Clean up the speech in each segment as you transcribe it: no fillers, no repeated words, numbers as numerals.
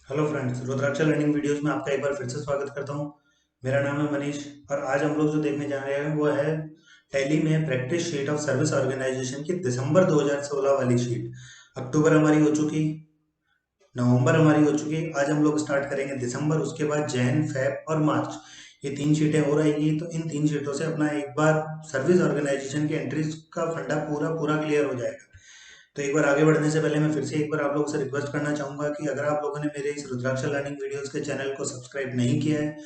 Hello friends, रुद्राक्ष learning videos में आपका एक बार फिर से स्वागत करता हूं। मेरा नाम है मनीष और आज हम लोग जो देखने जा रहे हैं वो है टैली में practice sheet of service organization की दिसंबर 2016 वाली शीट। अक्टूबर हमारी हो चुकी, नवंबर हमारी हो चुकी। आज हम लोग स्टार्ट करेंगे दिसंबर, उसके बाद जैन, फेब और मार्च। ये तीन शीटें हो रहेगी, तो इन तीन शीटों से अपना एक बार सर्विस ऑर्गेनाइजेशन की एंट्रीज का फंडा पूरा पूरा क्लियर हो जाएगा। तो एक बार आगे बढ़ने से पहले मैं फिर से एक बार आप लोगों से रिक्वेस्ट करना चाहूंगा कि अगर आप लोगों ने मेरे इस रुद्राक्ष लर्निंग वीडियोस के चैनल को सब्सक्राइब नहीं किया है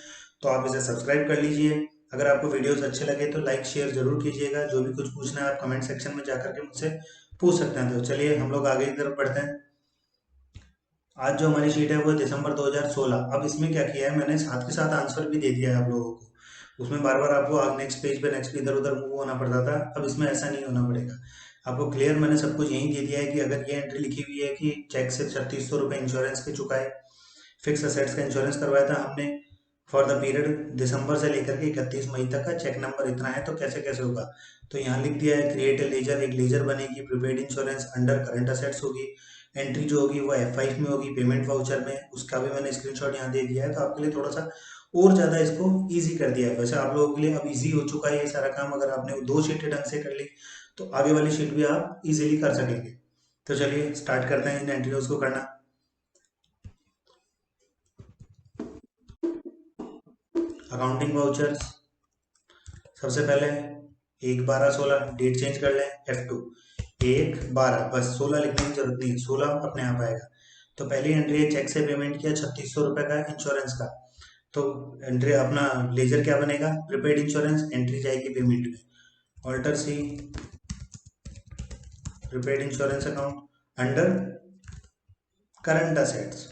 तो आप इसे सब्सक्राइब कर लीजिए। अगर आपको वीडियोस अच्छे लगे तो लाइक शेयर जरूर कीजिएगा। जो भी कुछ पूछना है आप कमेंट सेक्शन में जाकर के मुझसे पूछ सकते हैं। तो चलिए हम लोग आगे की तरफ बढ़ते हैं। आज जो हमारी शीट है वो दिसंबर 2016। अब इसमें क्या किया है मैंने, साथ के साथ आंसर भी दे दिया है आप लोगों को। उसमें बार बार आपको नेक्स्ट पेज पे नेक्स्ट इधर उधर मूव होना पड़ता था, अब इसमें ऐसा नहीं होना पड़ेगा। आपको क्लियर मैंने सब कुछ यही दे दिया है कि अगर ये एंट्री लिखी हुई है कि चेक से 3600 रुपये इंश्योरेंस के चुकाए, फिक्स असेट्स का इंश्योरेंस करवाया था हमने फॉर द पीरियड दिसंबर से लेकर के 31 मई तक का, चेक नंबर इतना है, तो कैसे कैसे होगा। तो यहाँ लिख दिया है क्रिएट ए लेजर, एक लेजर बनेगी, prepaid insurance under current assets होगी। एंट्री जो होगी वो F5 में होगी, पेमेंट वाउचर में। उसका भी मैंने स्क्रीनशॉट यहाँ दे दिया है, तो आपके लिए थोड़ा सा और ज़्यादा इसको ईजी कर दिया है। वैसे आप लोगों के लिए अब ईजी हो चुका है ये सारा काम। अगर आपने दो शीटें ढंग से कर ली तो आगे वाली शीट भी आप इजीली कर सकेंगे। तो चलिए स्टार्ट करते हैं इन एंट्रीज को करना। अकाउंटिंग वाउचर्स, सबसे पहले 1/12/16 डेट चेंज कर लें, F2 1/12, बस 16 लिखने की जरूरत नहीं, 16 अपने आप आएगा। तो पहली एंट्री है, चेक से पेमेंट किया 3600 रुपये का इंश्योरेंस का। तो एंट्री अपना लेजर क्या बनेगा, प्रीपेड इंश्योरेंस, एंट्री जाएगी पेमेंट में। Alter C, prepaid insurance account under current assets.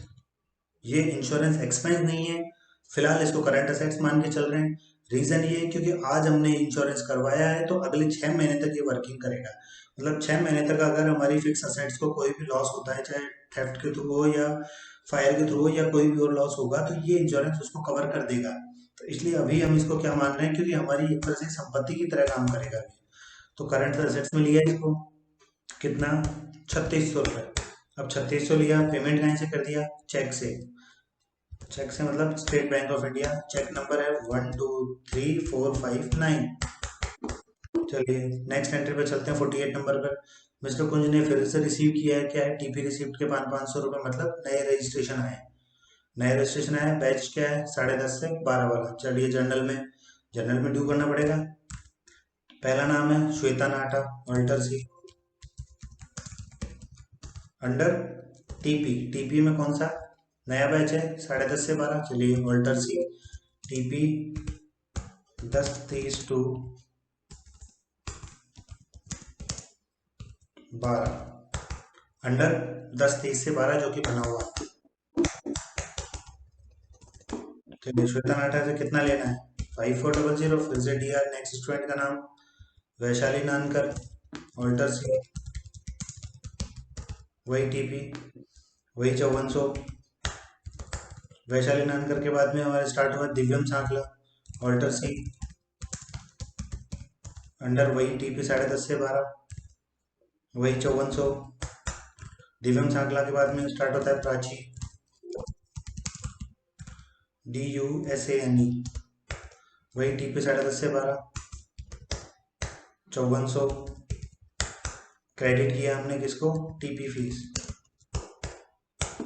ये इंश्योरेंस एक्सपेंस नहीं है, फिलहाल इसको करंट असेट्स मान के चल रहे हैं। रीजन ये है क्योंकि आज हमने इंश्योरेंस करवाया है तो अगले 6 महीने तक ये वर्किंग करेगा। मतलब 6 महीने तक अगर हमारी फिक्स असेट्स को कोई भी लॉस होता है, चाहे थेफ्ट के थ्रू हो या फायर के थ्रू हो या कोई भी और लॉस होगा, तो ये इंश्योरेंस उसको कवर कर देगा। तो इसलिए अभी हम इसको क्या मान रहे हैं, क्योंकि हमारी एक तरह से संपत्ति की तरह काम करेगा अभी। तो करंट असेट्स में लिया इसको कितना, 3600 रुपये। अब 3600 लिया, पेमेंट कहाँ से कर दिया, चेक से। चेक से मतलब State Bank of India, cheque number है 123459। चलिए नेक्स्ट एंट्री पे चलते हैं, 48 नंबर पर। मिस्टर कुंज ने फिर से रिसीव किया है, क्या है, टीपी रिसिप्ट के 500 रुपये, मतलब नए रजिस्ट्रेशन आए। नए रजिस्ट्रेशन आए, बैच क्या है 10:30 से 12 वाला। चलिए जर्नल में ड्यू करना पड़ेगा। पहला नाम है श्वेता नाटा, अल्टर सी अंडर टीपी। टीपी में कौन सा नया बैच है, 10:30 से 12। चलिए alter C TP 10:30 to 12 under 10:30 से 12 जो कि बना हुआ। चलिए श्वेता नाटा से कितना लेना है, 5400। फिर से डी आर, नेक्स्ट स्टूडेंट का नाम वैशाली नानकर, ऑल्टर सी वही टीपी वही 5400। वैशाली नानकर के बाद में हमारे स्टार्ट हुआ दिव्यम सांकला, ऑल्टर सी अंडर वही टीपी 10:30 से 12 वही 5400। दिव्यम सांकला के बाद में स्टार्ट होता है प्राची, DUSANE वही टीपी 10:30 से 12 5400। क्रेडिट किया हमने किसको, टीपी फीस।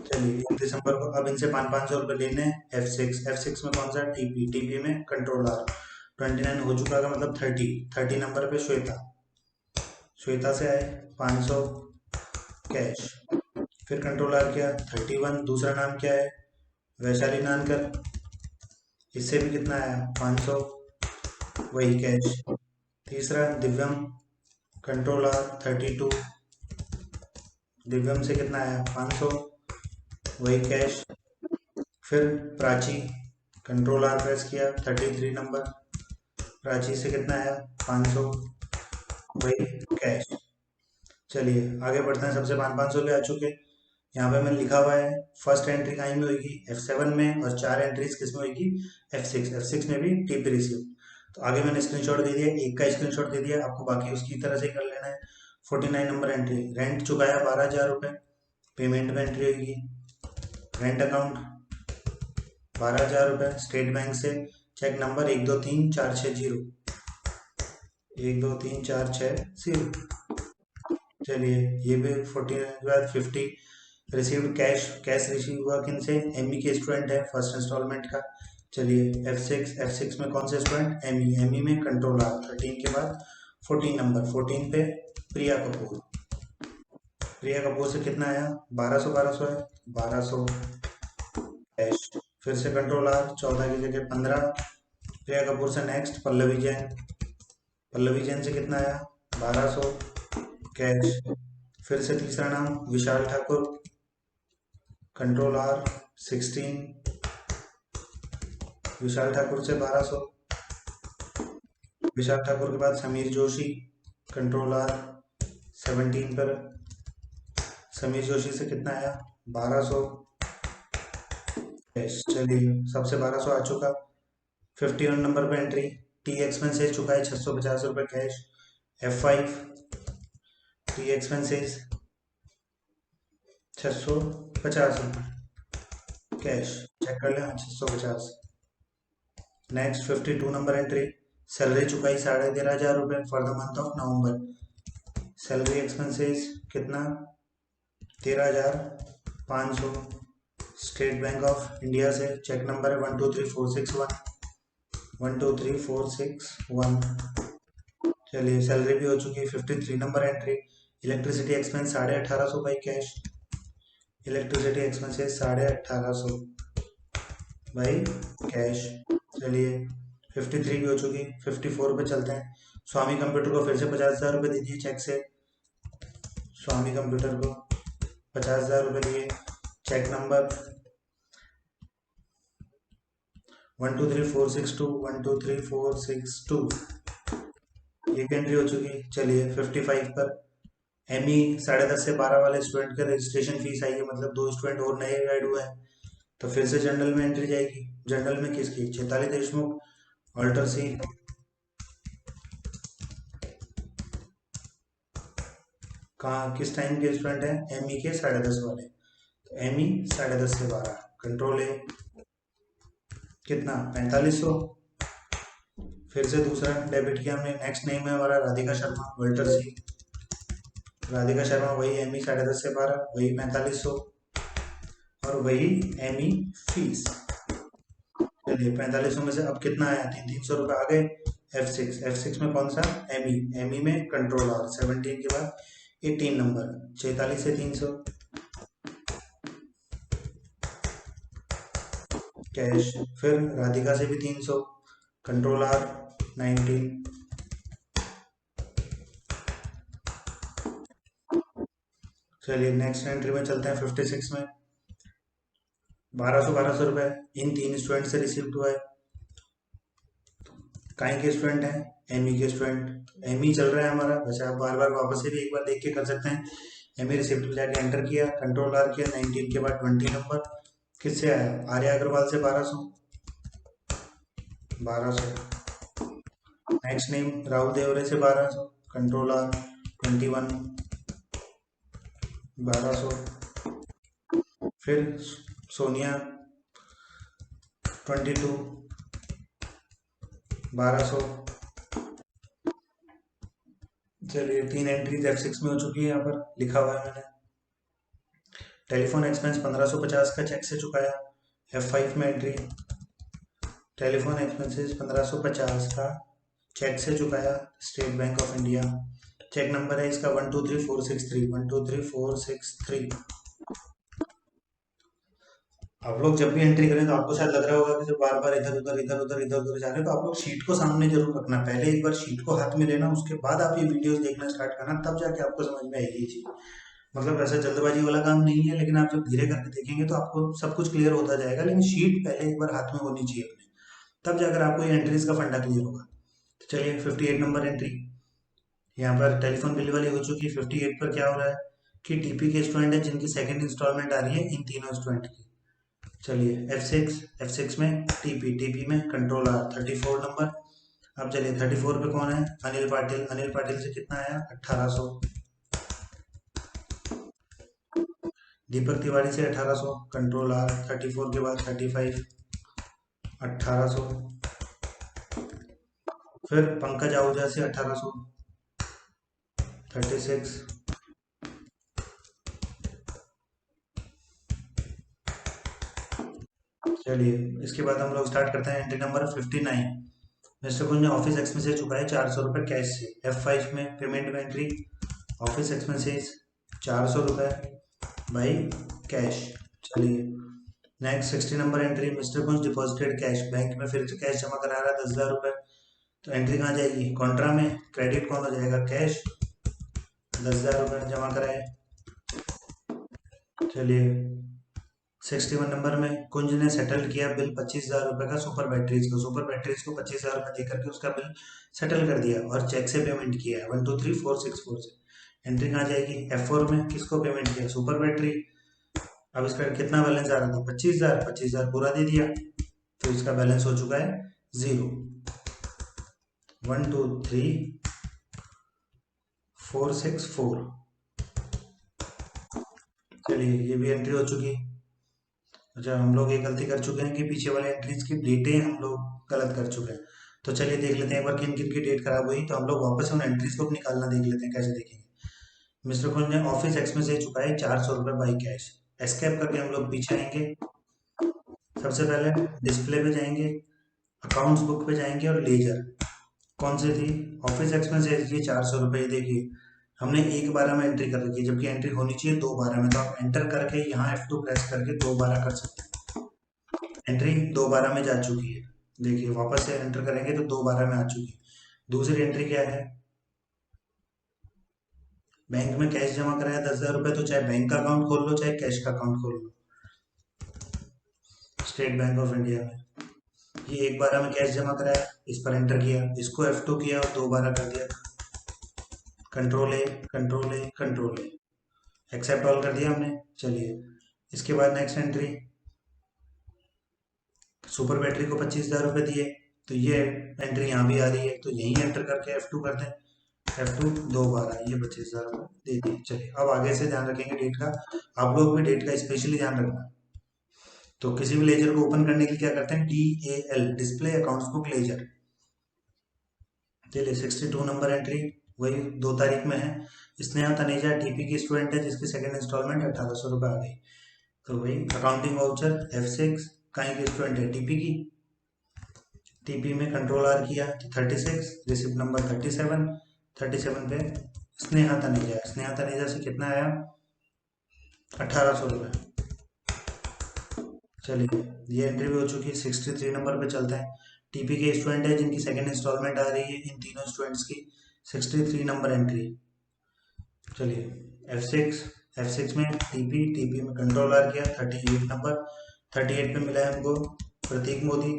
चलिए 1 दिसंबर को अब इनसे 500 रुपये लेने हैं। F6 में कौन सा, टीपी में कंट्रोल आर। 29 हो चुका का मतलब 30 नंबर पे श्वेता से आए 500 कैश। फिर कंट्रोल आर किया 31। दूसरा नाम क्या है, वैशाली नानकर, इससे भी कितना आया 500 वही कैश। तीसरा दिव्यम, कंट्रोल आर 32। दिव्यम से कितना आया 500 वही कैश। फिर प्राची, कंट्रोल आर प्रेस किया 33 नंबर, प्राची से कितना आया 500 वही कैश। चलिए आगे बढ़ते हैं, सबसे 500 पे आ चुके। यहाँ पे मैंने लिखा हुआ है फर्स्ट एंट्री कहीं में होगी, F7 में, और 4 एंट्रीज किस में होगी, F6 में भी टीपी रिसीव। तो आगे मैंने स्क्रीनशॉट दे दिया, एक का स्क्रीनशॉट दे दिया, आपको बाकी उसकी तरह से कर लेना है। 49 नंबर एंट्री, रेंट चुकाया 12,000 रुपये, पेमेंट में एंट्री होगी रेंट अकाउंट 12,000 रुपये स्टेट बैंक से। Cheque number 123460, 123460। चलिए ये भी 14 के बाद 50 रिसीव्ड कैश। कैश रिसीव हुआ किन से? एमई के स्टूडेंट है, फर्स्ट इंस्टॉलमेंट का। चलिए F6 में कौन से स्टूडेंट? एमई में कंट्रोल आर। 13 के बाद 14 नंबर, 14 पे प्रिया कपूर। प्रिया कपूर से कितना आया? 1200 है, 1200 कैश। फिर से कंट्रोल आर, 14 की जगह 15। प्रिया कपूर से नेक्स्ट पल्लवी जैन। पल्लवी जैन से कितना आया? 1200 कैश। फिर से तीसरा नाम विशाल ठाकुर, कंट्रोल आर 16। विशाल ठाकुर से 1200। विशाल ठाकुर के बाद समीर जोशी, कंट्रोल आर 17 पर। समीर जोशी से कितना आया? 1200 कैश। चलिए सबसे 1200 आ चुका। 51 नंबर पर एंट्री, टी एक्सपेंसेस चुका है 650 रुपये कैश। F5 टी एक्सपेंसेस 650 रुपये कैश। चेक कर लें, 650। नेक्स्ट 52 नंबर एंट्री, सैलरी चुकाई 13,500 रुपये for the month of November. Salary expenses कितना? 13,500 स्टेट बैंक ऑफ इंडिया से। चेक नंबर है 123461, 123461। चलिए सैलरी भी हो चुकी है। 53 number entry, electricity expense 1850 by cash. Electricity expenses 1850 by cash. चलिए 53 भी हो चुकी। 54 पे चलते हैं। स्वामी कंप्यूटर को फिर से 50,000 रुपये दे दिए चेक से। स्वामी कंप्यूटर को 50,000 रुपये दिए। Cheque number 123462, 123462। ये भी एंट्री हो चुकी। चलिए 55 पर एमई 10:30 से 12 वाले स्टूडेंट का रजिस्ट्रेशन फीस आई है, मतलब 2 स्टूडेंट और नए ऐड हुए हैं, तो फिर से जनरल में एंट्री जाएगी। जनरल में किसकी? चैताली देशमुख, अल्टर सी। कहाँ किस टाइम के स्टूडेंट हैं? एमई के 10:30 वाले। तो एमई 10:30 से 12, कंट्रोल ए कितना? 4500। फिर से दूसरा डेबिट किया हमने। नेक्स्ट नेम है हमारा राधिका शर्मा, अल्टर सी। राधिका शर्मा वही एमई 10:30 से 12, वही 4500 और वही एमई फीस। चलिए 4500 में से अब कितना आया? 300 रुपये आ गए। F6 में कौन सा? एमई में कंट्रोल आर। 17 के बाद 18 नंबर, 46 से 300 कैश। फिर राधिका से भी 300, कंट्रोल आर 19। चलिए नेक्स्ट एंट्री में चलते हैं। 56 में 1200 रुपये इन 3 स्टूडेंट से रिसीव्ड हुआ है। काई के स्टूडेंट हैं? एमई के स्टूडेंट। एमई चल रहा है हमारा, वैसे आप बार बार वापस से भी एक बार देख के कर सकते हैं। एमई रिसिप्ट पे जाके एंटर किया, कंट्रोल आर किया। 19 के बाद 20 नंबर किससे आया? आर्या अग्रवाल से 1200। नेक्स्ट नेम राहुल देवरे से 1200, कंट्रोल आर 21, 1200। फिर सोनिया 22, 1200। चलिए 3 एंट्रीज F6 में हो चुकी है, यहाँ पर लिखा हुआ है मैंने। टेलीफोन एक्सपेंस 1550 का चेक से चुकाया। F5 में एंट्री, टेलीफोन एक्सपेंसेस 1550 का चेक से चुकाया State Bank of India. Cheque number है इसका 123463, 123463। आप लोग जब भी एंट्री करें तो आपको शायद लग रहा होगा कि जब बार बार इधर उधर इधर उधर इधर उधर जा रहे हैं, तो आप लोग शीट को सामने जरूर रखना। पहले एक बार शीट को हाथ में लेना, उसके बाद आप ये वीडियोस देखना स्टार्ट करना, तब जाके आपको समझ में आएगी ये चीज। मतलब ऐसा जल्दबाजी वाला काम नहीं है, लेकिन आप जब धीरे करके देखेंगे तो आपको सब कुछ क्लियर होता जाएगा। लेकिन शीट पहले एक बार हाथ में होनी चाहिए अपने, तब जाकर आपको ये एंट्रीज का फंडा क्लियर होगा। तो चलिए 58 नंबर एंट्री, यहाँ पर टेलीफोन बिल वाली हो चुकी है। 58 पर क्या हो रहा है कि टीपी के स्टूडेंट है जिनकी सेकंड इंस्टॉलमेंट आ रही है इन तीनों स्टूडेंट की। चलिए F6 में टीपी में कंट्रोल आर 34 नंबर। अब चलिए 34 पे कौन है? अनिल पाटिल। अनिल पाटिल से कितना आया? 1800। दीपक तिवारी से 1800, कंट्रोल आर, 34 के बाद 35, 1800। फिर पंकज आहूजा से 1800, 36। चलिए इसके बाद हम लोग स्टार्ट करते हैं एंट्री नंबर 59। मिस्टर कुंज ने ऑफिस एक्सपेंसेस चुकाए 400 रुपये कैश से। F5 में पेमेंट में एंट्री ऑफिस एक्सपेंसेस 400 रुपये बाई कैश। चलिए नेक्स्ट 60 नंबर एंट्री, मिस्टर कुंज डिपॉजिटेड कैश, बैंक में फिर से कैश जमा करा रहा है 10,000 रुपये। तो एंट्री कहाँ जाएगी, कॉन्ट्रा में, क्रेडिट कौन हो जाएगा, कैश, 10,000 रुपये जमा कराए। चलिए 61 नंबर में कुंज ने सेटल किया बिल 25,000 रुपये का सुपर बैटरीज को। सुपर बैटरीज को 25,000 रुपये दे करके उसका बिल सेटल कर दिया और चेक से पेमेंट किया 123464 से। एंट्री कहाँ जाएगी, F4 में, किसको पेमेंट किया, सुपर बैटरी। अब इसका कितना बैलेंस आ रहा था, 25,000, 25,000 पूरा दे दिया, तो इसका बैलेंस हो चुका है 0। 123464। चलिए ये भी एंट्री हो चुकी। अच्छा हम लोग ये गलती कर चुके हैं कि पीछे वाले एंट्रीज की डेटें हम लोग गलत कर चुके हैं। तो चलिए देख लेते हैं एक बार किन किन की डेट खराब हुई, तो हम लोग वापस उन एंट्रीज को निकालना देख लेते हैं, कैसे देखेंगे। मिस्टर कुंज ने ऑफिस एक्सपेंस से चुकाए 400 रुपये बाई कैश। एस्केप करके हम लोग पीछे आएंगे, सबसे पहले डिस्प्ले पे जाएंगे, अकाउंट्स बुक पे जाएंगे और लेजर कौन सी थी, ऑफिस एक्सपेंसेस, ये 400 रुपये। देखिए हमने 1/12 में एंट्री कर रखी है, जबकि एंट्री होनी चाहिए 2/12 में। तो आप एंटर करके यहाँ F2 प्रेस करके 2/12 कर सकते हैं। एंट्री 2/12 में जा चुकी है, देखिए वापस से एंटर करेंगे तो 2/12 में आ चुकी है। दूसरी एंट्री क्या है, बैंक में कैश जमा कराया 10,000 रुपये, तो चाहे बैंक का अकाउंट खोल लो चाहे कैश का अकाउंट खोल लो, स्टेट बैंक ऑफ इंडिया में। ये 1/12 में कैश जमा कराया, इस पर एंटर किया, इसको F2 किया और 2/12 कर दिया, control A, control A, control A, accept all कर दिया हमने। चलिए इसके बाद नेक्स्ट एंट्री, सुपर बैटरी को 25,000 रुपये दिए, तो ये एंट्री यहाँ भी आ रही है, तो यहीं एंटर करके F2 करते हैं, F2 2/12, ये 25,000 रुपये दे दिए। चलिए अब आगे से ध्यान रखेंगे डेट का, आप लोग भी डेट का स्पेशली ध्यान रखना। तो किसी भी लेजर को ओपन करने के लिए क्या करते हैं, DAL, display accounts book ledger. चलिए 62 नंबर एंट्री, वही 2 तारीख में है। स्नेहा तनेजा TP की स्टूडेंट है, जिसकी सेकंड इंस्टॉलमेंट 1800 रुपये आ गई। तो वही अकाउंटिंग वाउचर F6, कहीं की स्टूडेंट है, TP की, TP में कंट्रोल आर किया तो 36, रिसिप्ट नंबर 37, 37 पे स्नेहा तनेजा, स्नेहा तनेजा से कितना आया, 1800 रुपये। चलिए ये एंट्री भी हो चुकी है। 63 नंबर पे चलते हैं, TP के स्टूडेंट है जिनकी सेकंड इंस्टॉलमेंट आ रही है, इन तीनों स्टूडेंट्स की 63 नंबर एंट्री। चलिए F6 में TP में कंट्रोल आर किया 38 नंबर, 38 पे मिला है हमको प्रतीक मोदी,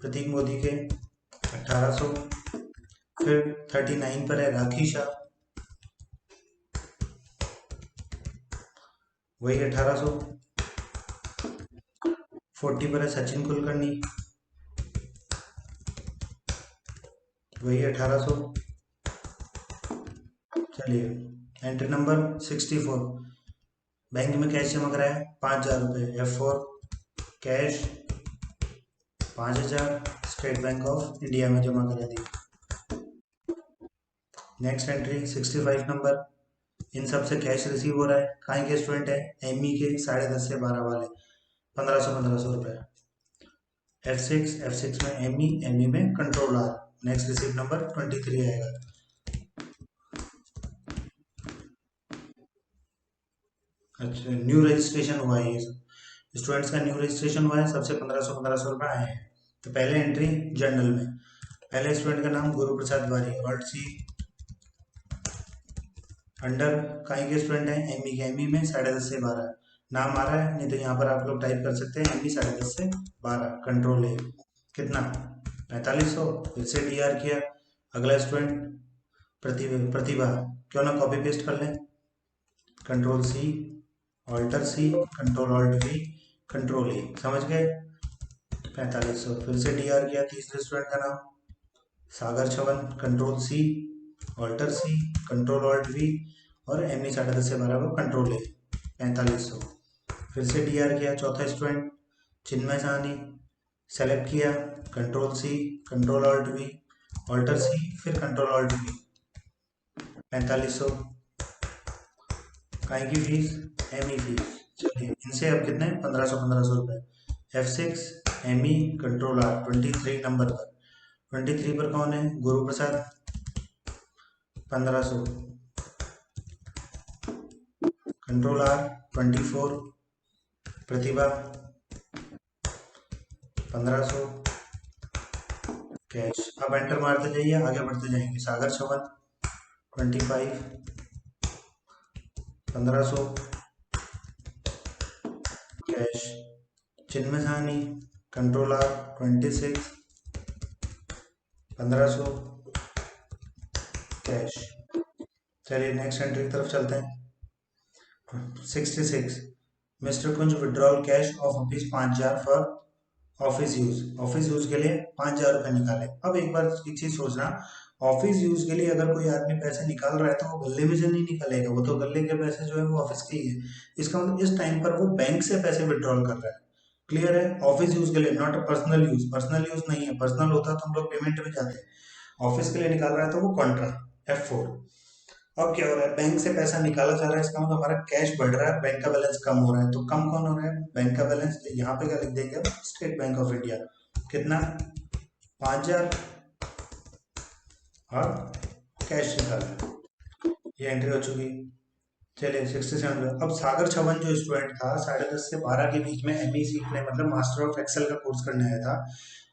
प्रतीक मोदी के 1800। फिर 39 पर है राखी शाह, वही 1800। 40 पर है सचिन कुलकर्णी, वही 1800। चलिए एंट्री नंबर 64, बैंक में कैश जमा कराया 5,000 रुपये, F4 cash 5,000 state Bank of India में जमा करा दी। नेक्स्ट एंट्री 65 नंबर, इन सब से कैश रिसीव हो रहा है, कहाँ के स्टूडेंट है, ME के 10:30 से 12 वाले 1500 रुपये। F6 में ME में control R, next receive number 23 आएगा। अच्छा न्यू रजिस्ट्रेशन हुआ है, ये सब स्टूडेंट्स का न्यू रजिस्ट्रेशन हुआ है, सबसे 1500 रुपये आए हैं। तो पहले एंट्री जर्नल में, पहले स्टूडेंट का नाम गुरु प्रसाद वारी, ऑल्ट C, अंडर कहीं के स्टूडेंट हैं, ME में 10:30 से 12 नाम आ रहा है, नहीं तो यहाँ पर आप लोग टाइप कर सकते हैं ME 10:30 से 12, कंट्रोल है कितना 4500, फिर से DR किया। अगला स्टूडेंट प्रतिभा, क्यों ना कॉपी पेस्ट कर लें, control C, alter C, control alt V, control E, समझ गए 4500। फिर से DR किया। तीसरे स्टूडेंट का नाम Sagar Chavan, control C, alter C, control alt V और ME 10:30 से 12 को कंट्रोल है 4500। फिर से DR किया, चौथा स्टूडेंट चिन्मय साहनी, सेलेक्ट किया, control C, control alt V, alter C, फिर कंट्रोल ऑल्ट V, 4500 काय की फीस, ME फीस। चलिए इनसे अब कितने 1500 रुपये। F6 ME control R 23 number पर, 23 पर कौन है, गुरु प्रसाद, 1500, कंट्रोल R 24 प्रतिभा 1500 कैश। अब एंटर मारते जाइए, आगे बढ़ते जाएंगे। सागर चौहान 25 1500 कैश। चिन्मय साहनी कंट्रोल R 26 1500 कैश। चलिए नेक्स्ट एंट्री की तरफ चलते हैं। 66 mister Kunj withdrawal cash of ₹5000 for office use. Office use के लिए 5000 रुपये निकाले। अब एक बार एक चीज सोचना, ऑफिस यूज के लिए अगर कोई आदमी पैसे निकाल रहा है तो वो गले में से नहीं निकालेगा, वो तो गले के पैसे जो है वो ऑफिस के ही है। इसका मतलब इस टाइम पर वो बैंक से पैसे विड्रॉल कर रहा है। क्लियर है? ऑफिस यूज के लिए, not personal use. Personal use नहीं है, पर्सनल होता तो हम लोग पेमेंट में जाते हैं। ऑफिस के लिए निकाल रहा है तो वो कॉन्ट्रा, F4। अब क्या हो रहा है, बैंक से पैसा निकाला जा रहा है, इसका मतलब हमारा कैश बढ़ रहा है, बैंक का बैलेंस कम हो रहा है। तो कम कौन हो रहा है, बैंक का बैलेंस। यहाँ पे क्या लिख देंगे, स्टेट बैंक ऑफ इंडिया, कितना 5000 और कैश निकाला, ये एंट्री हो चुकी। चलिए 67 में अब सागर छवन जो स्टूडेंट था 10:30 से 12 के बीच में ME सीखने मतलब मास्टर ऑफ एक्सेल का कोर्स करने आया था,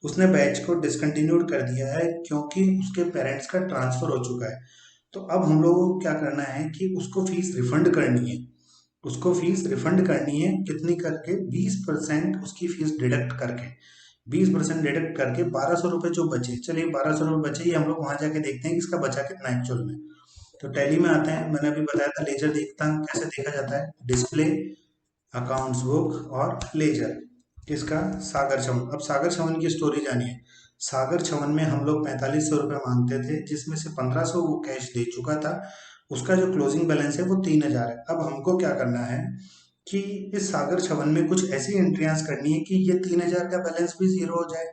उसने बैच को डिसकंटिन्यूड कर दिया है क्योंकि उसके पेरेंट्स का ट्रांसफर हो चुका है। तो अब हम लोगों को क्या करना है कि उसको फीस रिफंड करनी है। उसको फीस रिफंड करनी है, कितनी करके, 20% उसकी फीस डिडक्ट करके, 20% डिडक्ट करके 1200 रुपये जो बचे। चलिए 1200 रुपये बचे, ये हम लोग वहां जाके देखते हैं कि इसका बचा कितना एक्चुअल में। तो टैली में आते हैं, मैंने अभी बताया था लेजर देखता कैसे देखा जाता है, डिस्प्ले, अकाउंट्स बुक और लेजर। किसका, सागर छवन। अब सागर छवन की स्टोरी जानिए। सागर छवन में हम लोग 4500 रुपये मांगते थे, जिसमें से 1500 वो कैश दे चुका था। उसका जो क्लोजिंग बैलेंस है वो 3000 है। अब हमको क्या करना है कि इस सागर छवन में कुछ ऐसी एंट्रियां करनी है कि ये 3000 का बैलेंस भी जीरो हो जाए,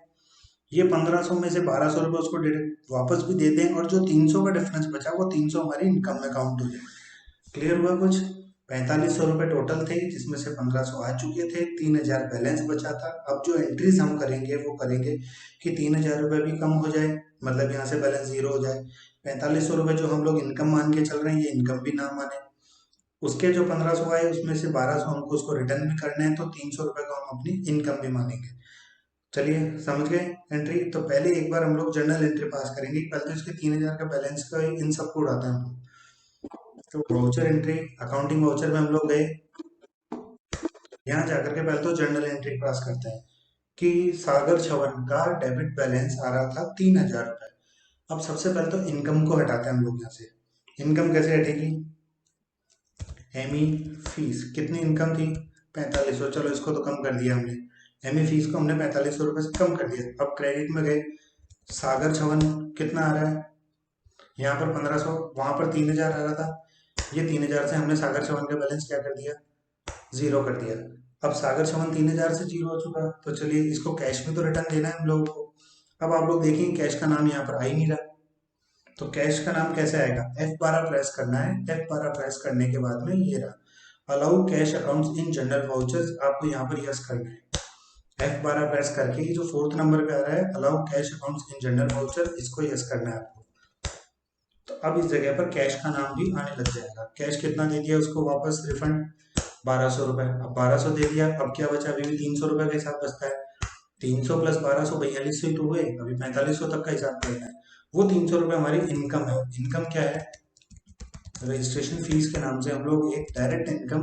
ये 1500 में से 1200 रुपये उसको डायरेक्ट वापस भी दे दें, और जो 300 का डिफरेंस बचा वो 300 हमारी इनकम में काउंट हो जाए। क्लियर हुआ कुछ? 4500 रुपये टोटल थे, जिसमें से 1500 आ चुके थे, 3000 बैलेंस बचा था। अब जो एंट्रीज हम करेंगे वो करेंगे कि 3000 रुपये भी कम हो जाए, मतलब यहाँ से बैलेंस जीरो हो जाए। 4500 रुपये जो हम लोग इनकम मान के चल रहे हैं, ये इनकम भी ना माने। उसके जो 1500 आए उसमें से 1200 हमको उसको रिटर्न भी करने हैं, तो 300 रुपये को हम अपनी इनकम भी मानेंगे। चलिए समझ गए एंट्री। तो पहले एक बार हम लोग जर्नल एंट्री पास करेंगे, पहले तो इसके 3000 का बैलेंस का इन सबको उड़ाते हैं हम लोग। तो वाउचर एंट्री, अकाउंटिंग वाउचर में हम लोग गए, यहाँ जाकर के पहले तो जर्नल एंट्री पास करते हैं कि सागर छवन का डेबिट बैलेंस आ रहा था 3000 रुपये। अब सबसे पहले तो इनकम को हटाते हैं हम लोग यहाँ से। इनकम कैसे हटेगी, एमई फीस, कितनी इनकम थी 4500, चलो इसको तो कम कर दिया हमने, एमई फीस को हमने 4500 रुपये से कम कर दिया। अब क्रेडिट में गए, सागर छवन कितना आ रहा है, यहाँ पर 1500, वहां पर 3000 आ रहा था, ये 3000 से हमने सागर छवन का बैलेंस क्या कर दिया, जीरो कर दिया। अब सागर छवन 3000 से जीरो हो चुका, तो चलिए इसको कैश में तो रिटर्न देना है हम लोगों को। अब आप लोग देखेंगे कैश का नाम यहाँ पर आ ही नहीं रहा, तो कैश का नाम कैसे आएगा, F12 प्रेस करना है। F12 प्रेस करने के बाद में ये रहा, allow cash accounts in general vouchers, आपको यहाँ पर यस करना है। F12 प्रेस करके ये जो 4th नंबर पे आ रहा है, allow cash accounts in general voucher, इसको यस करना है आपको। तो अब इस जगह पर कैश का नाम भी आने लग जाएगा। कैश कितना दे दिया उसको वापस रिफंड, 1200 रुपये। अब 1200 दे दिया, अब क्या बचा, अभी भी 300 रुपये का हिसाब बचता है। 300 प्लस 1200 4200 ही तो हुए, अभी 4500 तक का हिसाब करना है। वो 300 रुपये हमारी इनकम है। इनकम क्या है, रजिस्ट्रेशन फीस के नाम से हम लोग एक डायरेक्ट इनकम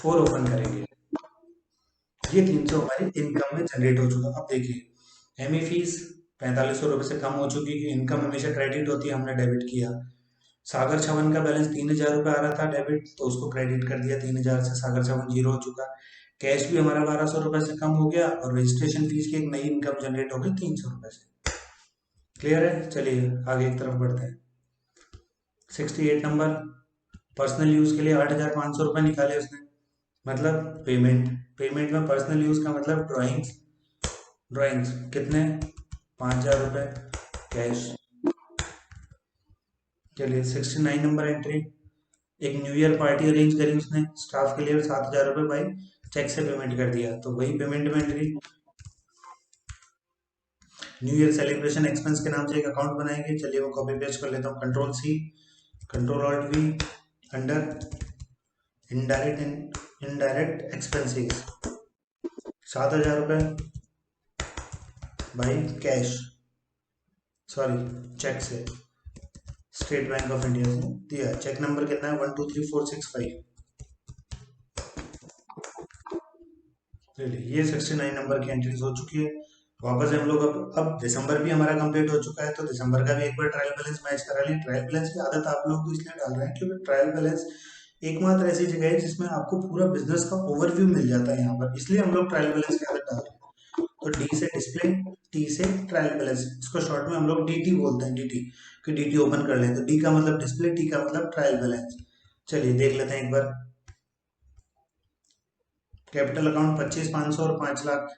और ओपन करेंगे। ये 300 हमारी इनकम में जनरेट हो चुका। अब देखिए एमई फीस 4500 रुपये से कम हो चुकी है, इनकम हमेशा क्रेडिट होती है, हमने डेबिट किया। सागर छवन का बैलेंस 3000 रुपये आ रहा था डेबिट, तो उसको क्रेडिट कर दिया, 3000 से सागर छवन जीरो हो चुका। कैश भी हमारा 1200 रुपये से कम हो गया, और रजिस्ट्रेशन फीस की एक नई इनकम जनरेट हो गई 300 रुपये से। क्लियर है? चलिए आगे की तरफ बढ़ते हैं। 68 नंबर, पर्सनल यूज के लिए 8500 रुपये निकाले उसने, मतलब पेमेंट, पेमेंट में पर्सनल यूज का मतलब ड्राइंग्स, ड्राइंग्स कितने, 5,000 रुपये कैश। चलिए 69 नंबर एंट्री, एक न्यू ईयर पार्टी अरेंज करी उसने स्टाफ के लिए, 7,000 रुपये भाई चेक से पेमेंट कर दिया, तो वही पेमेंट में entry. New year celebration expense के नाम से एक अकाउंट बनाएंगे, चलिए वो कॉपी पेस्ट कर लेता हूँ, control C, control alt V, under indirect indirect expenses, 7,000 रुपये भाई कैश, सॉरी चेक से, स्टेट बैंक ऑफ इंडिया से दिया। चेक नंबर कितना है, 123465। चलिए ये 69 नंबर की एंट्रीज हो चुकी है। वापस से हम लोग अब दिसंबर भी हमारा कंप्लीट हो चुका है, तो दिसंबर का भी एक बार ट्रायल बैलेंस मैच करा लें। ट्रायल बैलेंस की आदत आप लोग को इसलिए डाल रहे हैं क्योंकि ट्रायल बैलेंस एकमात्र ऐसी जगह है जिसमें आपको पूरा बिजनेस का ओवरव्यू मिल जाता है यहाँ पर, इसलिए हम लोग ट्रायल बैलेंस की आदत डाल रहे हैं। तो डी से डिस्प्ले, टी से ट्रायल बैलेंस, इसको शॉर्ट में हम लोग डीटी बोलते हैं, डीटी, कि डीटी ओपन कर लें, तो डी का मतलब डिस्प्ले, टी का मतलब ट्रायल बैलेंस। चलिए देख लेते हैं एक बार। कैपिटल अकाउंट 25,500 और 5 लाख।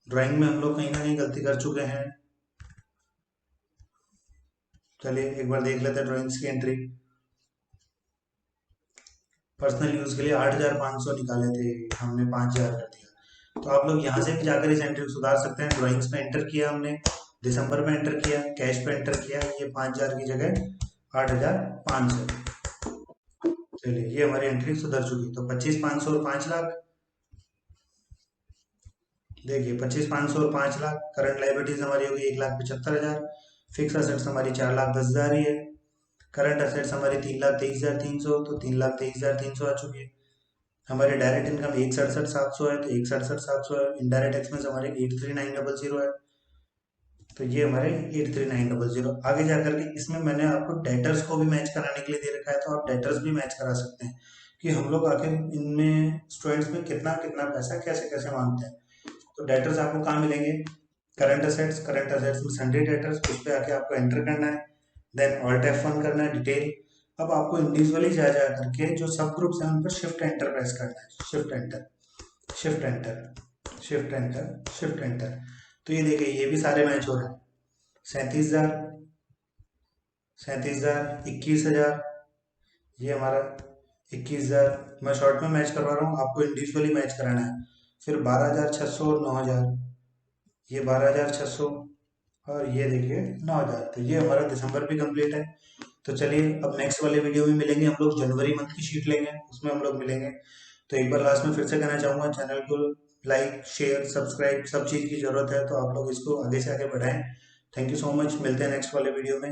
ड्राइंग में हम लोग कहीं ना कहीं गलती कर चुके हैं, चलिए एक बार देख लेते हैं ड्राइंग्स की एंट्री। पर्सनल यूज के लिए 8,500 निकाले थे, हमने 5,000 कर दिया। तो आप लोग यहाँ से भी जाकर इस एंट्री को सुधार सकते हैं। ड्राइंग्स में एंटर किया हमने, दिसंबर में एंटर किया, कैश पे एंटर किया, ये 5,000 की जगह 8,500। चलिए ये हमारी एंट्री सुधर चुकी। तो 25,500 और 5 लाख, देखिए 25,500 और 5 लाख। करंट लाइबिलिटीज हमारी होगी 1,75,000। फिक्स असेट्स हमारी 4,10,000 ही है। करंट असेट्स हमारी 3,23,300, तो 3,23,300 आ चुकी है। हमारे डायरेक्ट इनकम 1,67,700 है, तो 1,67,700 है। इनडायरेक्ट एक्सपेंस हमारे 8,39,000 है, तो ये हमारे 8,39,000। आगे जाकर के इसमें मैंने आपको डेटर्स को भी मैच कराने के लिए दे रखा है, तो आप डेटर्स भी मैच करा सकते हैं कि हम लोग आखिर इनमें स्टूडेंट्स में कितना कितना पैसा कैसे कैसे मांगते हैं। तो डेटर्स आपको कहाँ मिलेंगे, करंट असेट्स, करंट असेट्स में सन्डे डेटर्स, उस पर आके आपको एंटर करना है, देन ऑल्ट F1 करना है, डिटेल। अब आपको इंडिविजुअली जा जा करके जो सब ग्रुप्स हैं उन पर शिफ्ट एंटर प्रेस करना है, shift enter, shift enter, shift enter, shift enter. तो ये देखिए ये भी सारे मैच हो रहे हैं। 37,000, 37,000, 21,000, ये हमारा 21,000 मैं शॉर्ट में मैच करवा रहा हूँ, आपको इंडिविजुअली मैच कराना है। फिर 12,600 और 9,000, ये 12,600 और ये देखिए 9,000। तो ये हमारा दिसंबर भी कंप्लीट है। तो चलिए अब नेक्स्ट वाले वीडियो में मिलेंगे, हम लोग जनवरी मंथ की शीट लेंगे, उसमें हम लोग मिलेंगे। तो एक बार लास्ट में फिर से कहना चाहूँगा, चैनल को लाइक शेयर सब्सक्राइब सब चीज़ की ज़रूरत है, तो आप लोग इसको आगे से आगे बढ़ाएं। थैंक यू सो मच, मिलते हैं नेक्स्ट वाले वीडियो में।